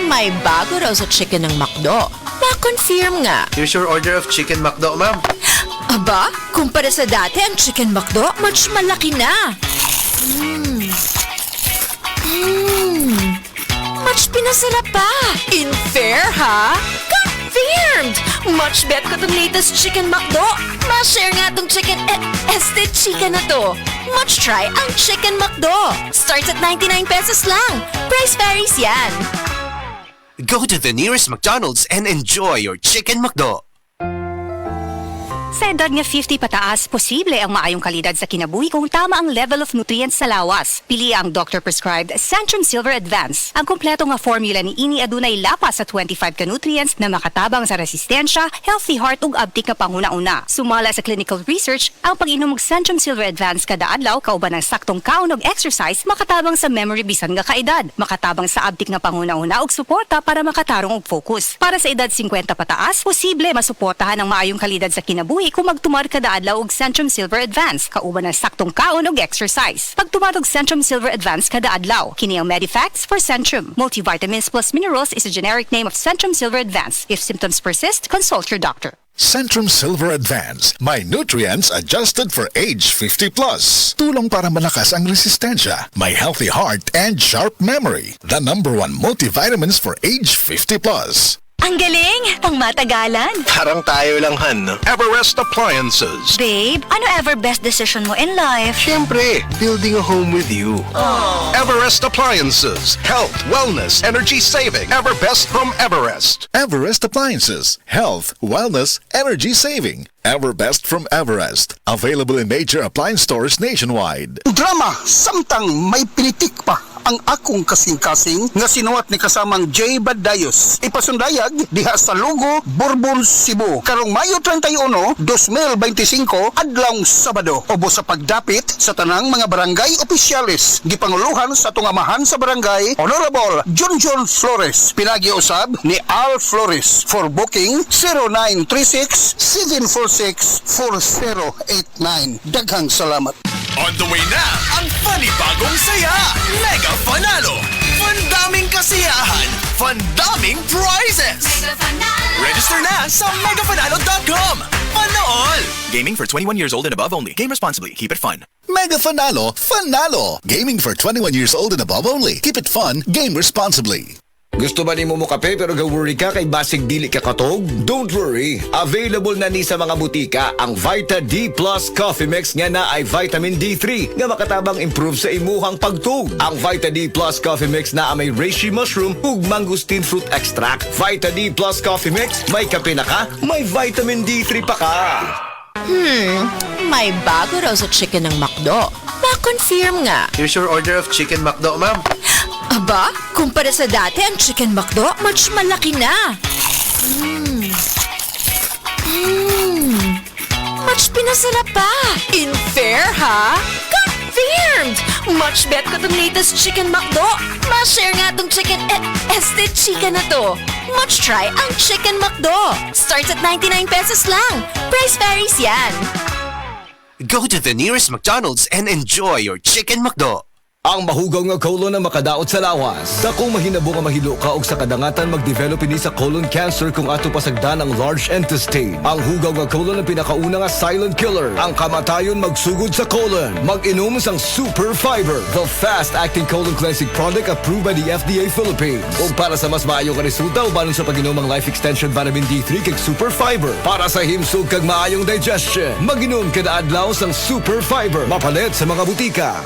May bago raw sa chicken ng McDo. Pa-confirm nga. Here's your order of chicken McDo, ma'am. Aba, kumpara sa dati, ang chicken McDo, much malaki na. Much pinasarap pa. In fair, ha? Confirmed! Much bet ko tong latest chicken McDo. Ma-share nga tong chicken, este chicken na to. Much try ang chicken McDo. Starts at 99 pesos lang. Price varies yan. Go to the nearest McDonald's and enjoy your chicken McDo. Sa edad nga 50 pataas, posible ang maayong kalidad sa kinabuhi kung tama ang level of nutrients sa lawas. Pili ang doctor-prescribed Centrum Silver Advance. Ang kumpleto nga formula ni ini adunay lapas sa 25 ka nutrients na makatabang sa resistensya, healthy heart ug abtik nga panguna-una. Sumala sa clinical research, ang pag-inom og Centrum Silver Advance kada adlaw kauban ng saktong kaon og exercise makatabang sa memory bisan nga kaedad, makatabang sa abtik nga panguna-una ug suporta para makatarong og focus. Para sa edad 50 pataas, posible masuportahan ang maayong kalidad sa kinabuhi kung magtumar kada adlaw og Centrum Silver Advance kauban ng saktong kaon og exercise. Pagtumar og Centrum Silver Advance kada adlaw, kini ang Medifacts for Centrum. Multivitamins plus minerals is a generic name of Centrum Silver Advance. If symptoms persist, consult your doctor. Centrum Silver Advance. May nutrients adjusted for age 50 plus. Tulong para malakas ang resistensya. May healthy heart and sharp memory. The #1 multivitamins for age 50 plus. Ang galing! Pang matagalan! Parang tayo lang, Han. Everest Appliances. Babe, ano ever best decision mo in life? Siyempre, building a home with you. Everest Appliances. Health, wellness, energy saving. Everbest from Everest. Everest Appliances. Health, wellness, energy saving. Everbest from Everest. Available in major appliance stores nationwide. Drama, samtang may pinitik pa ang akong kasing-kasing nga sinuwat ni kasamang J. Badayos. Ipasundayag diha sa Lugo, Bourbon, Cebu. Karong Mayo 31, 2025, adlawng Sabado. Obo sa pagdapit sa tanang mga barangay opisyalis. Gipanguluhan sa tungamahan sa barangay, Honorable John Flores. Pinagi-usab ni Al Flores. For booking, 0936-746-4089. Daghang salamat. On the way na ang panibagong saya! Mega Fanalo! Fandaming kasiyahan! Fandaming prizes! Mega Fanalo! Register na sa megafanalo.com! Panood! Gaming for 21 years old and above only. Game responsibly. Keep it fun. Mega Fanalo, Fanalo. Gaming for 21 years old and above only. Keep it fun, game responsibly. Gusto ba ni mo kape pero ga-worry ka kay basig dili ka katog? Don't worry! Available na ni sa mga butika ang Vita D Plus Coffee Mix nga na ay vitamin D3 nga makatabang improve sa imuhang pagtug. Ang Vita D Plus Coffee Mix na may reishi mushroom ug mangosteen fruit extract. Vita D Plus Coffee Mix, may kape na ka, may vitamin D3 pa ka. May bago raw sa chicken ng McDo. Pa-confirm nga. Here's your order of chicken McDo, ma'am. Aba, kumpara sa dati, ang chicken McDo, much malaki na. Much pinasarap pa. In fair, ha? Confirmed! Much bet ko tong latest chicken McDo. Ma-share nga tong chicken, este chicken na to. Much try ang chicken McDo. Starts at 99 pesos lang. Price varies yan. Go to the nearest McDonald's and enjoy your chicken McDo. Ang mahugaw nga colon na makadaot sa lawas. Sa kung mahinabo nga mahilo ka og sa kadangatan mag-develop ini sa colon cancer kung ato pasagdan ang large intestine. Ang hugaw nga colon ang pinakauna nga silent killer. Ang kamatayon magsugod sa colon. Mag-inom sang Super Fiber, the fast-acting colon cleansing product approved by the FDA Philippines. Ug para sa mas maayong nga resulta ubanon sa pag-inom ang Life Extension Vitamin D3 kag Super Fiber. Para sa himsog kag maayong digestion, mag-inom kada adlaw sang Super Fiber. Mapalit sa mga butika.